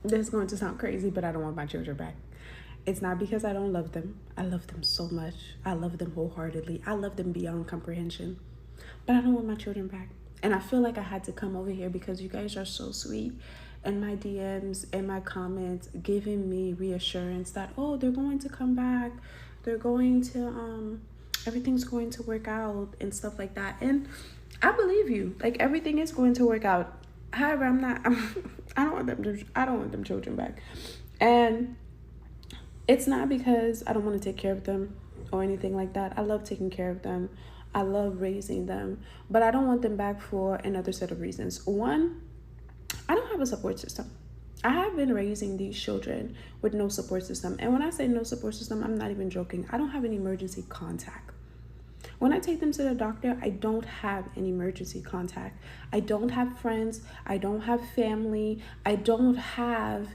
This is going to sound crazy, but I don't want my children back. It's not because I don't love them. I love them so much. I love them wholeheartedly. I love them beyond comprehension. But I don't want my children back. And I feel like I had to come over here because you guys are so sweet. And my DMs and my comments giving me reassurance that, oh, they're going to come back. They're going to, everything's going to work out and stuff like that. And I believe you. Like, everything is going to work out. However, I don't want I don't want them children back. And it's not because I don't want to take care of them or anything like that. I love taking care of them. I love raising them, but I don't want them back for another set of reasons. One, I don't have a support system. I have been raising these children with no support system. And when I say no support system, I'm not even joking. I don't have an emergency contact. When I take them to the doctor, I don't have an emergency contact. I don't have friends. I don't have family. I don't have,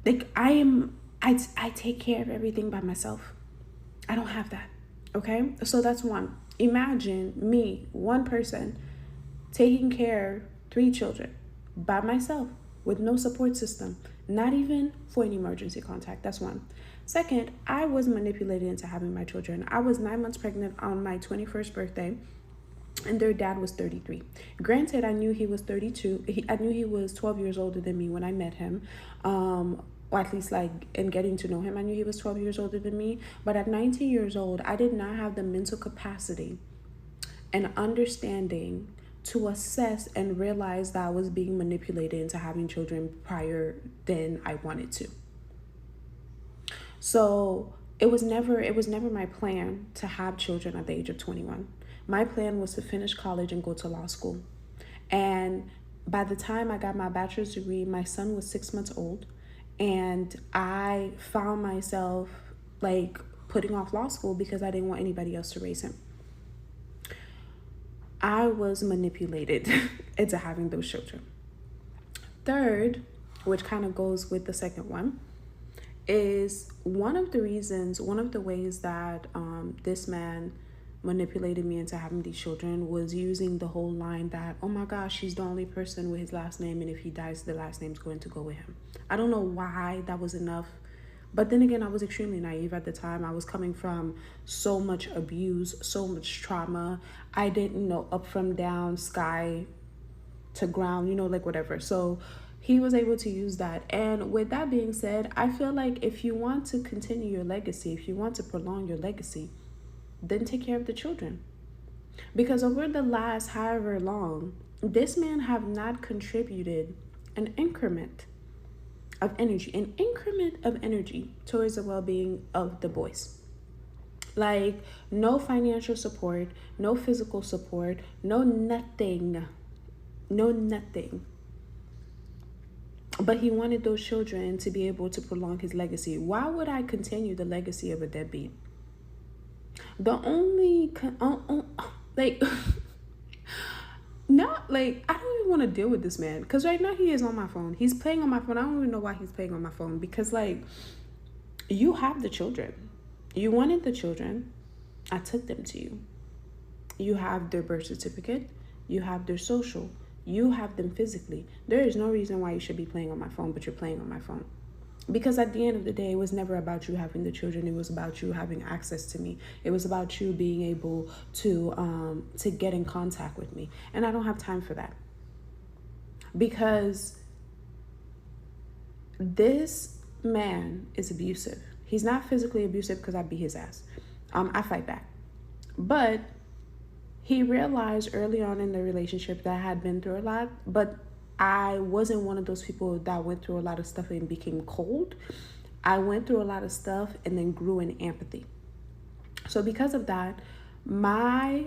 like, I take care of everything by myself. I don't have that. Okay? So that's one. Imagine me, one person, taking care of 3 children by myself with no support system, not even for an emergency contact. That's one. Second, I was manipulated into having my children. I was 9 months pregnant on my 21st birthday, and their dad was 33. Granted, I knew he was 32. I knew he was 12 years older than me when I met him. Or at least, like, in getting to know him, I knew he was 12 years older than me. But at 19 years old, I did not have the mental capacity and understanding to assess and realize that I was being manipulated into having children prior than I wanted to. So it was never my plan to have children at the age of 21. My plan was to finish college and go to law school. And by the time I got my bachelor's degree, my son was 6 months old. And I found myself, like, putting off law school because I didn't want anybody else to raise him. I was manipulated into having those children. Third, which kind of goes with the second one, is one of the ways that this man manipulated me into having these children was using the whole line that, oh my gosh, he's the only person with his last name, and if he dies, the last name's going to go with him. I don't know why that was enough, but then again, I was extremely naive at the time. I was coming from so much abuse, so much trauma. I didn't know up from down, sky to ground, like whatever. So he was able to use that. And with that being said, I feel like if you want to continue your legacy, if you want to prolong your legacy, then take care of the children. Because over the last however long, this man have not contributed an increment of energy towards the well-being of the boys. Like, no financial support, no physical support, no nothing. But he wanted those children to be able to prolong his legacy. Why would I continue the legacy of a deadbeat? The only, like, not, like, I don't even want to deal with this man. Because right now he is on my phone. He's playing on my phone. I don't even know why he's playing on my phone. Because, like, you have the children. You wanted the children. I took them to you. You have their birth certificate. You have their social. You have them physically. There is no reason why you should be playing on my phone, but you're playing on my phone. Because at the end of the day, it was never about you having the children. It was about you having access to me. It was about you being able to get in contact with me. And I don't have time for that. Because this man is abusive. He's not physically abusive because I beat his ass. I fight back. But he realized early on in the relationship that I had been through a lot, but I wasn't one of those people that went through a lot of stuff and became cold. I went through a lot of stuff and then grew in empathy. So because of that, my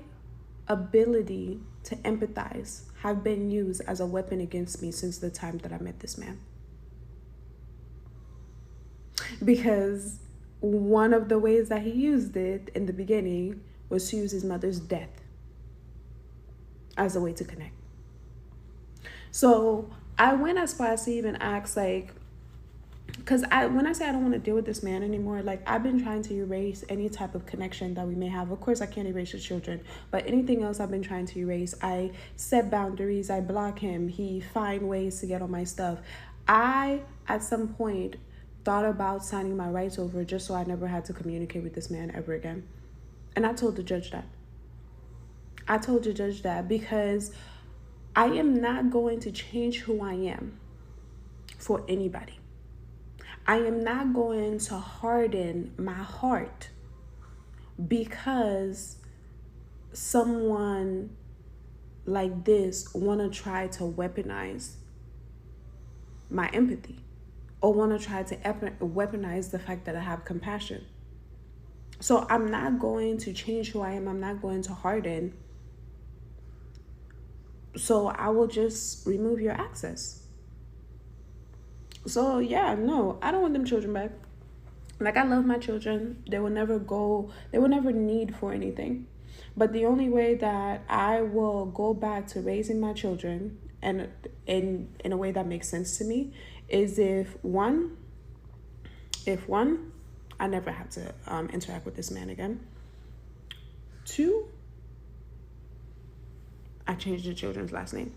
ability to empathize have been used as a weapon against me since the time that I met this man. Because one of the ways that he used it in the beginning was to use his mother's death as a way to connect. So I went as far as to even ask, like, because when I say I don't want to deal with this man anymore, like, I've been trying to erase any type of connection that we may have. Of course, I can't erase his children, but anything else I've been trying to erase. I set boundaries. I block him. He find ways to get on my stuff. I, at some point, thought about signing my rights over just so I never had to communicate with this man ever again. And I told the judge that. I told the judge that because I am not going to change who I am for anybody. I am not going to harden my heart because someone like this want to try to weaponize my empathy or want to try to weaponize the fact that I have compassion. So I'm not going to change who I am. I'm not going to harden. So I will just remove your access. So yeah, no, I don't want them children back. Like, I love my children. They will never need for anything. But the only way that I will go back to raising my children and in a way that makes sense to me is if one, I never have to interact with this man again. 2, I changed the children's last name.